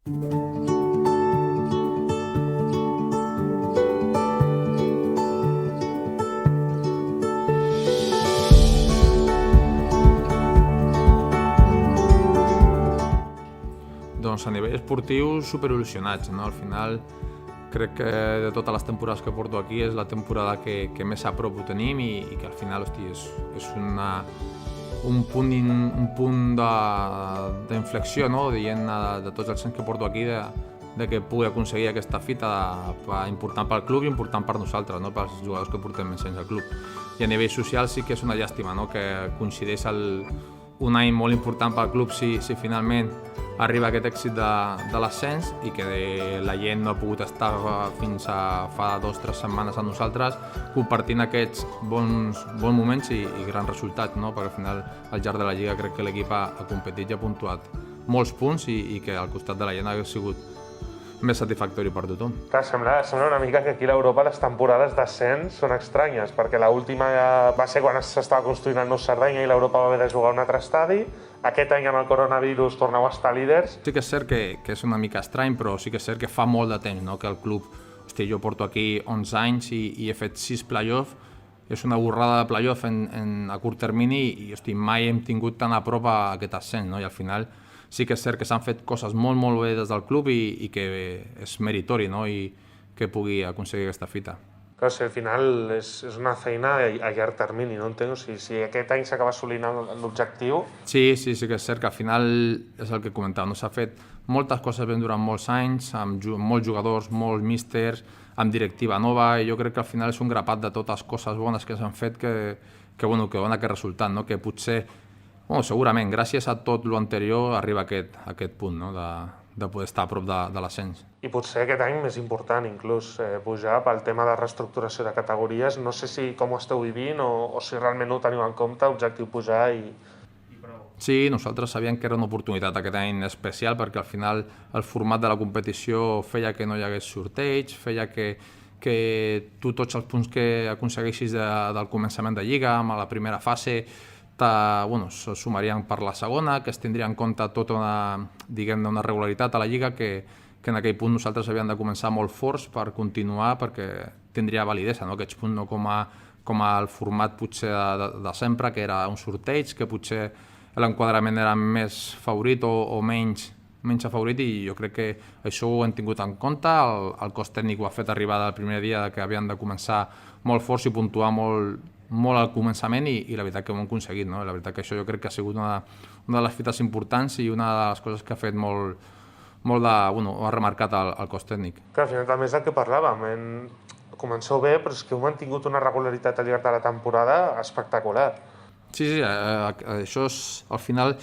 Doncs a nivell esportiu super-il·lusionats, no? Al final crec que de totes les temporades que porto aquí és la temporada que més a prop ho tenim i que al final, hosti, és un punt d'inflexió, no? Dient de tots els anys que porto aquí de que pugui aconseguir aquesta fita important pel club i important per nosaltres, no? Pels jugadors que portem més anys al club. I a nivell social sí que és una llàstima, no? Que coincideix un any molt important pel club si finalment arriba aquest èxit de l'ascens i que la gent no ha pogut estar fins a fa 2 o 3 setmanes amb nosaltres compartint aquests bons moments i grans resultats, no? Perquè al final al llarg de la Lliga crec que l'equip ha competit i ha puntuat molts punts i que al costat de la gent ha sigut més satisfactori per tothom. Clar, sembla una mica que aquí a l'Europa les temporades d'ascens són estranyes, perquè l'última va ser quan s'estava construint el nou Cerdanya i l'Europa va haver de jugar a un altre estadi. Aquest any amb el coronavirus torneu a estar líders. Sí que és cert que és una mica estrany, però sí que és cert que fa molt de temps, no? Que el club, hosti, jo porto aquí 11 anys i he fet 6 play-offs. És una borrada de play-off a curt termini i hosti, mai hem tingut tan a prop aquest ascens, no? I al final sí que és cert que s'han fet coses molt bé des del club i que és meritori, no? I que pugui aconseguir aquesta fita. Clar, si al final és una feina a llarg termini, no entenc? O sigui, si aquest any s'acaba assolint l'objectiu... Sí que és cert que al final és el que comentava, no? S'ha fet moltes coses ben durant molts anys, amb molts jugadors, molts místers, amb directiva nova, i jo crec que al final és un grapat de totes coses bones que s'han fet que donen aquest resultat, no? Que potser, segurament, gràcies a tot l'anterior arriba a aquest punt, no? De poder estar a prop de l'ascens. I potser aquest any més important, inclús, pujar pel tema de reestructuració de categories. No sé com ho esteu vivint o si realment ho teniu en compte, objectiu pujar i prou. Sí, nosaltres sabíem que era una oportunitat aquest any especial perquè al final el format de la competició feia que no hi hagués sorteig, feia que tu tots els punts que aconsegueixis del començament de Lliga, amb la primera fase, se sumarien per la segona, que es tindria en compte tota una regularitat a la Lliga que en aquell punt nosaltres havíem de començar molt forts per continuar perquè tindria validesa, no? Aquests punts, no com el format potser de sempre, que era un sorteig, que potser l'enquadrament era més favorit o menys afavorit, i jo crec que això ho hem tingut en compte. El cos tècnic ho ha fet arribar del primer dia que havien de començar molt forts i puntuar molt al començament i la veritat que ho hem aconseguit, no? La veritat que això jo crec que ha sigut una de les fites importants i una de les coses que ha fet ho ha remarcat el cos tècnic. Clar, al final també és el que parlàvem. Comenceu bé, però és que heu mantingut una regularitat al llarg de la temporada espectacular. Sí, això al final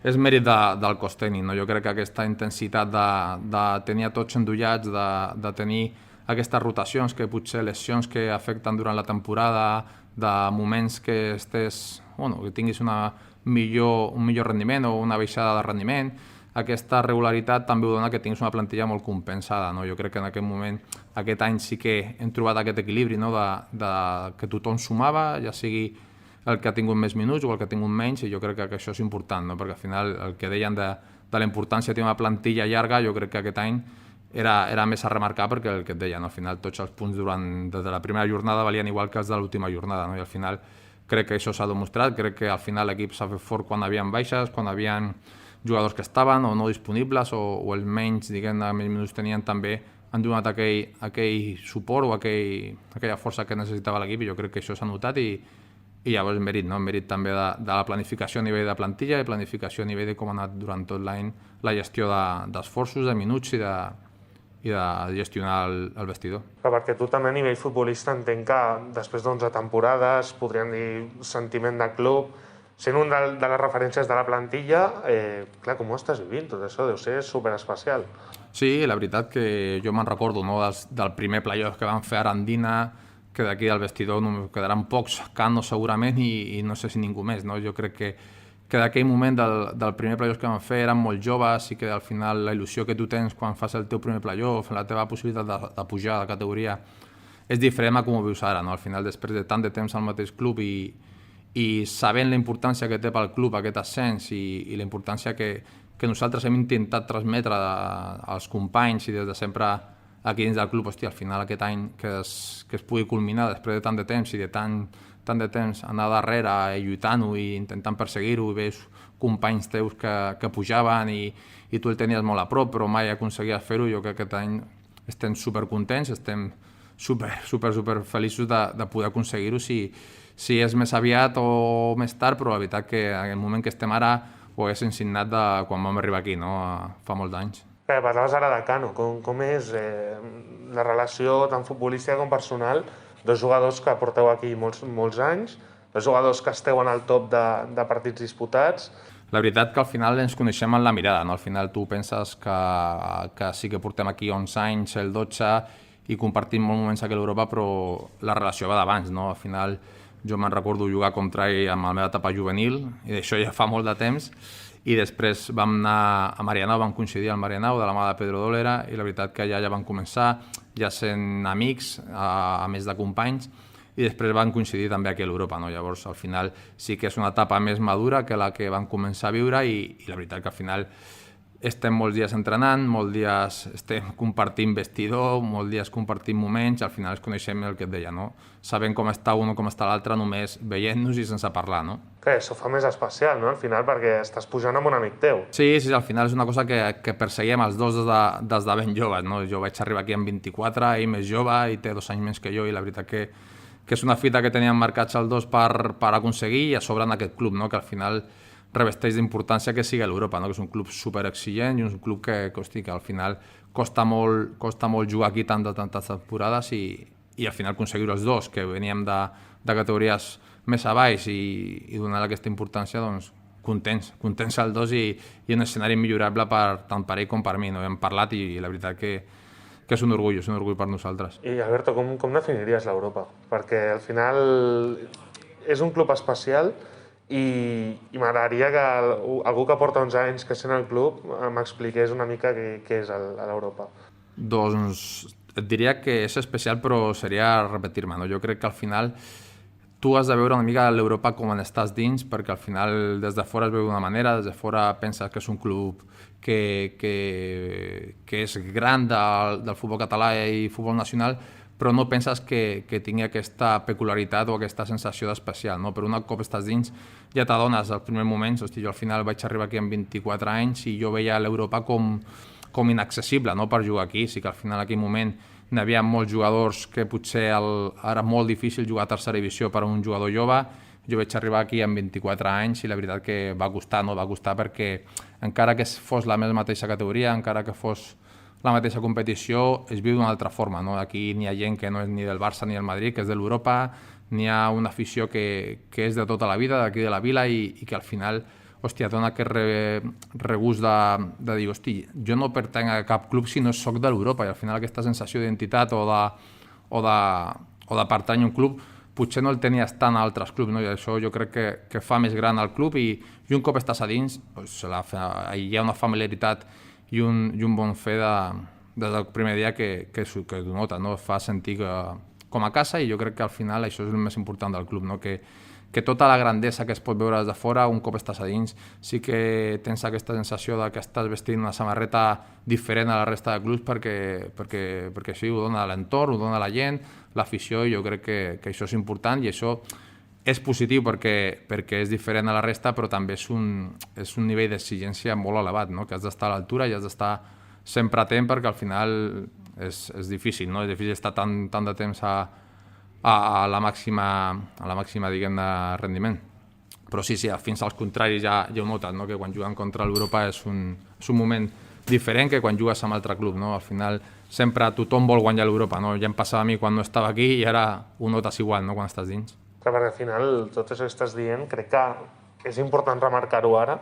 és mèrit del cos tècnic, no? Jo crec que aquesta intensitat de tenir a tots endollats, de tenir aquestes rotacions, que potser lesions que afecten durant la temporada, de moments que que tinguis un millor rendiment o una baixada de rendiment, aquesta regularitat també ho dona que tinguis una plantilla molt compensada, no? Jo crec que en aquest moment, aquest any sí que hem trobat aquest equilibri, no? de que tothom sumava, ja sigui el que ha tingut més minuts o el que ha tingut menys, i jo crec que això és important, no? Perquè al final el que deien de la importància de tenir una plantilla llarga, jo crec que aquest any era més a remarcar, perquè el que et deien, al final tots els punts des de la primera jornada valien igual que els de l'última jornada, no? I al final crec que això s'ha demostrat, crec que al final l'equip s'ha fet fort quan havien baixes, quan havien jugadors que estaven o no disponibles o els menys, diguem-ne, menys minuts tenien, també han donat aquell suport o aquella força que necessitava l'equip, i jo crec que això s'ha notat i llavors mèrit, no? Mèrit també de la planificació a nivell de plantilla i planificació a nivell de com ha anat durant tot l'any la gestió d'esforços, de minuts i de gestionar el vestidor. Perquè tu també a nivell futbolista entenc que després d'11 temporades, podríem dir sentiment de club, sent un de les referències de la plantilla, clar, com ho estàs vivint? Tot això deu ser superespecial. Sí, la veritat que jo me'n recordo, no? Del primer playoff que vam fer a Arandina, que d'aquí al vestidor quedaran pocs Cano segurament i no sé si ningú més, no? Jo crec que d'aquell moment del primer playoff que vam fer eren molt joves i que al final la il·lusió que tu tens quan fas el teu primer playoff, la teva possibilitat de pujar de categoria és diferent a com ho vius ara, no? Al final, després de tant de temps al mateix club i sabent la importància que té pel club aquest ascens i la importància que que nosaltres hem intentat transmetre als companys i des de sempre aquí dins del club, hòstia, al final aquest any que es pugui culminar després de tant de temps i de tant de temps anar darrere i lluitant-ho i intentant perseguir-ho i veus companys teus que pujaven i tu el tenies molt a prop però mai aconseguies fer-ho. Jo crec que aquest any estem supercontents, estem super feliços de poder aconseguir-ho si és més aviat o més tard, però la veritat que en el moment que estem ara ho haguéssim signat de quan vam arribar aquí, no? Fa molts anys. Parlaves ara de Cano, com és la relació tant futbolística com personal, dos jugadors que porteu aquí molts anys, dos jugadors que esteu en el top de partits disputats. La veritat que al final ens coneixem en la mirada, no? Al final tu penses que sí que portem aquí 11 anys, el 12, i compartim molts moments aquí a l'Europa, però la relació va d'abans, no? Al final jo me'n recordo jugar contra ell en la meva etapa juvenil, i d'això ja fa molt de temps, i després vam anar a Marianao, vam coincidir al Marianao de la mà de Pedro Dolera, i la veritat que allà ja vam començar, ja sent amics, a més de companys, i després van coincidir també aquí a l'Europa, no? Llavors al final sí que és una etapa més madura que la que van començar a viure i la veritat que al final estem molts dies entrenant, molts dies estem compartint vestidor, molts dies compartint moments, al final ens coneixem el que et deia, no? Sabem com està un o com està l'altre només veient-nos i sense parlar, no? Que això fa més especial, no? Al final, perquè estàs pujant amb un amic teu. Sí, al final és una cosa que perseguiem els dos des de ben joves, no? Jo vaig arribar aquí amb 24, ell més jove i té 2 anys més que jo i la veritat que és una fita que teníem marcats els dos per aconseguir i a sobre en aquest club, no? Que al final revesteix d'importància que sigui a l'Europa, no? Que és un club superexigent i un club que al final costa molt jugar aquí tantes temporades i al final aconseguir els dos, que veníem de categories més a baix i donar aquesta importància, doncs contents els dos i un escenari millorable tant per ell com per mi, no? Hem parlat i la veritat que és un orgull per nosaltres. I Alberto, com definiries l'Europa? Perquè al final és un club especial i m'agradaria que algú que porta 11 anys que sent al club m'expliqués una mica què és l'Europa. Doncs et diria que és especial, però seria repetir-me, no? Jo crec que al final tu has de veure una mica l'Europa com en estàs dins, perquè al final des de fora es veu d'una manera, des de fora penses que és un club que és gran del futbol català i futbol nacional, però no penses que tingui aquesta peculiaritat o aquesta sensació d'especial, no? Però un cop estàs dins ja t'adones als primers moments, hosti, jo al final vaig arribar aquí amb 24 anys i jo veia l'Europa com inaccessible, no? Per jugar aquí, sí que al final en aquell moment n'hi havia molts jugadors que potser era molt difícil jugar a tercera divisió per a un jugador jove. Jo vaig arribar aquí amb 24 anys i la veritat que va costar, no? Va costar perquè encara que fos la mateixa categoria, encara que fos la mateixa competició, es viu d'una altra forma, no? Aquí n'hi ha gent que no és ni del Barça ni del Madrid, que és de l'Europa, n'hi ha una afició que és de tota la vida, d'aquí de la vila i que al final, hòstia, dona aquest regust de dir, hosti, jo no pertenc a cap club si no soc de l'Europa i al final aquesta sensació d'identitat o de pertany a un club potser no el tenies tant a altres clubs, no? I això jo crec que fa més gran el club i un cop estàs a dins hi ha una familiaritat i un bon fer des del primer dia que ho nota, no? Fa sentir com a casa i jo crec que al final això és el més important del club, no? Que tota la grandesa que es pot veure des de fora, un cop estàs a dins, sí que tens aquesta sensació que estàs vestint una samarreta diferent a la resta de clubs perquè això ho dona l'entorn, ho dona la gent, l'afició, i jo crec que això és important i això és positiu perquè és diferent a la resta, però també és un nivell d'exigència molt elevat, no? Que has d'estar a l'altura i has d'estar sempre atent perquè al final és difícil, no? És difícil estar tant de temps a la màxima diguem-ne, rendiment. Però sí, fins als contraris ja ho notat, no? Que quan juguen contra l'Europa és un moment diferent que quan jugues amb altre club, no? Al final sempre tothom vol guanyar l'Europa, no? Ja em passava a mi quan no estava aquí i ara ho notes igual, no? Quan estàs dins. Clar, perquè al final tot això que estàs dient crec que és important remarcar-ho ara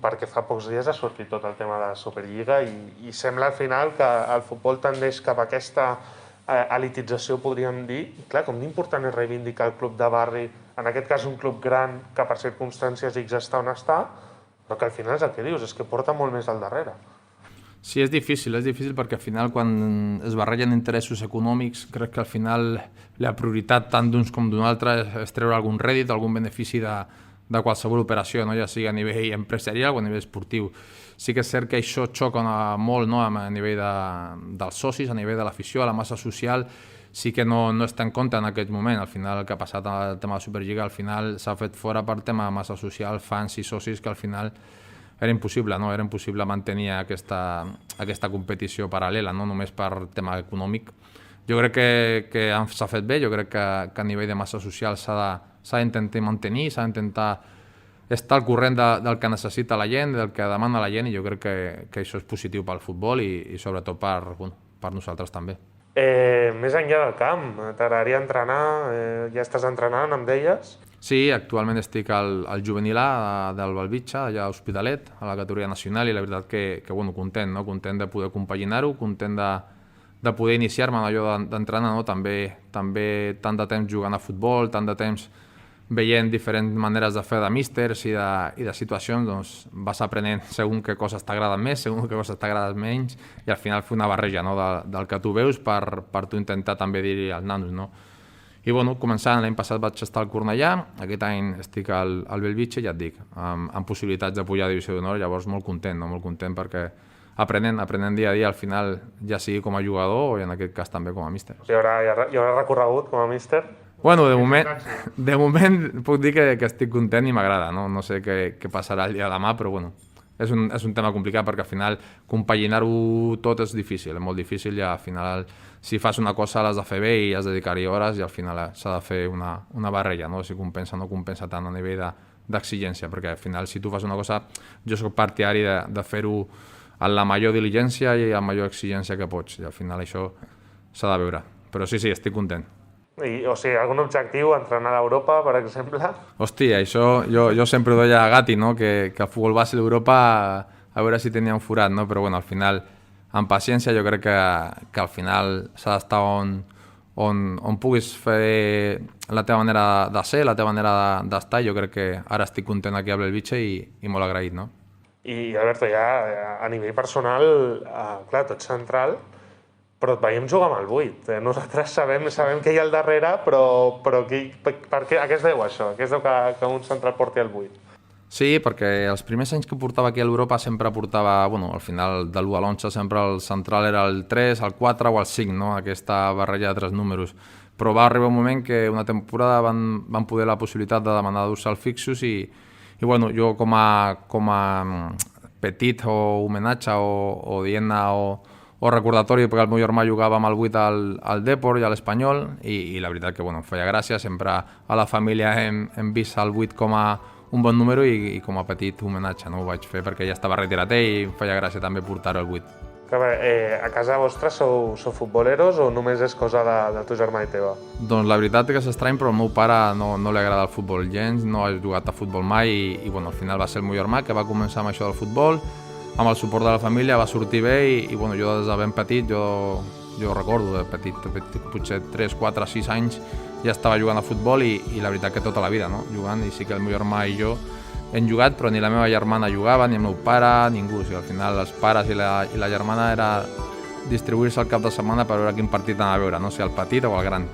perquè fa pocs dies ha sortit tot el tema de la Superliga i sembla al final que el futbol tendeix cap a aquesta elitització, podríem dir. Clar, com d'important és reivindicar el club de barri, en aquest cas un club gran que per circumstàncies X està on està, però que al final és el que dius, és que porta molt més al darrere. Sí, és difícil perquè al final quan es barregen interessos econòmics crec que al final la prioritat tant d'uns com d'un altre és treure algun rèdit, algun benefici de qualsevol operació, no? Ja sigui a nivell empresarial o a nivell esportiu. Sí que és cert que això xoca molt, no? A nivell dels socis, a nivell de l'afició, a la massa social, sí que no està en compte en aquest moment. Al final el que ha passat amb el tema de la Superliga, al final s'ha fet fora per tema de massa social, fans i socis, que al final era impossible, no? Era impossible mantenir aquesta competició paral·lela, no només per tema econòmic. Jo crec que s'ha fet bé, jo crec que a nivell de massa social s'ha d'intentar mantenir, s'ha d'intentar estar al corrent del que necessita la gent, del que demana la gent, i jo crec que això és positiu pel futbol i sobretot per nosaltres també. Més enllà del camp, t'agradaria entrenar? Ja estàs entrenant, em deies? Sí, actualment estic al juvenil A del Bellvitge, allà a Hospitalet, a la categoria nacional, i la veritat que content, no? Content de poder compaginar-ho, content de poder iniciar-me en allò d'entrenar, no? També tant de temps jugant a futbol, tant de temps veient diferents maneres de fer de místers i de situacions, doncs vas aprenent segons què coses t'agraden més, segons què coses t'agraden menys, i al final fer una barreja, no? del que tu veus per tu intentar també dir als nanos, no? I començant, l'any passat vaig estar al Cornellà, aquest any estic al Bellvitge, ja et dic, amb possibilitats de pujar a Divisió d'Honor, llavors molt content, no? Molt content perquè aprenent dia a dia, al final, ja sigui com a jugador o en aquest cas també com a míster. Hi haurà recorregut com a míster? Bueno, de moment puc dir que estic content i m'agrada, no? No sé què passarà el dia de demà, però és un tema complicat perquè al final compaginar-ho tot és difícil, és molt difícil, i al final si fas una cosa l'has de fer bé i has de dedicar-hi hores, i al final s'ha de fer una barreja, no? Si compensa o no compensa tant a nivell d'exigència, perquè al final si tu fas una cosa, jo soc partidari de fer-ho amb la major diligència i amb la major exigència que pots, i al final això s'ha de veure, però sí, estic content. O sigui, algun objectiu, entrenar a Europa, per exemple? Hòstia, això jo sempre ho deia a Gatti, no? Que el futbol base d'Europa, a veure si tenia un forat, no? Però al final, amb paciència, jo crec que al final s'ha d'estar on puguis fer la teva manera de ser, la teva manera d'estar, i jo crec que ara estic content aquí a Bellvitge i molt agraït, no? I Alberto, ja a nivell personal, clar, tu ets central, però et veiem jugar amb el 8. Nosaltres sabem què hi ha al darrere, però a què es deu això? A què es deu que un central porti el 8? Sí, perquè els primers anys que portava aquí a l'Europa sempre portava, al final de l'1 a l'11 sempre el central era el 3, el 4 o el 5, no? Aquesta barreja de 3 números. Però va arribar un moment que una temporada van poder la possibilitat de demanar dorsal fixos i jo com a petit o homenatge o dient-ne o recordatori, perquè el meu germà jugava amb el 8 al Depor i a l'Espanyol, i la veritat que em feia gràcia, sempre a la família hem vist el 8 com a un bon número i com a petit homenatge, no? Ho vaig fer perquè ja estava retirat i em feia gràcia també portar el 8. A casa vostra sou futboleros o només és cosa de tu germà i teva? Doncs la veritat és que és estrany, però al meu pare no li agrada el futbol gens, no ha jugat a futbol mai i al final va ser el meu germà que va començar amb això del futbol, amb el suport de la família va sortir bé i jo des de ben petit, jo recordo de petit, potser 3, 4, 6 anys ja estava jugant a futbol i la veritat que tota la vida, no? Jugant, i sí que el meu germà i jo hem jugat, però ni la meva germana jugava, ni el meu pare, ningú. O sigui, al final els pares i la germana era distribuir-se el cap de setmana per veure quin partit anava a veure, no? Si el petit o el gran.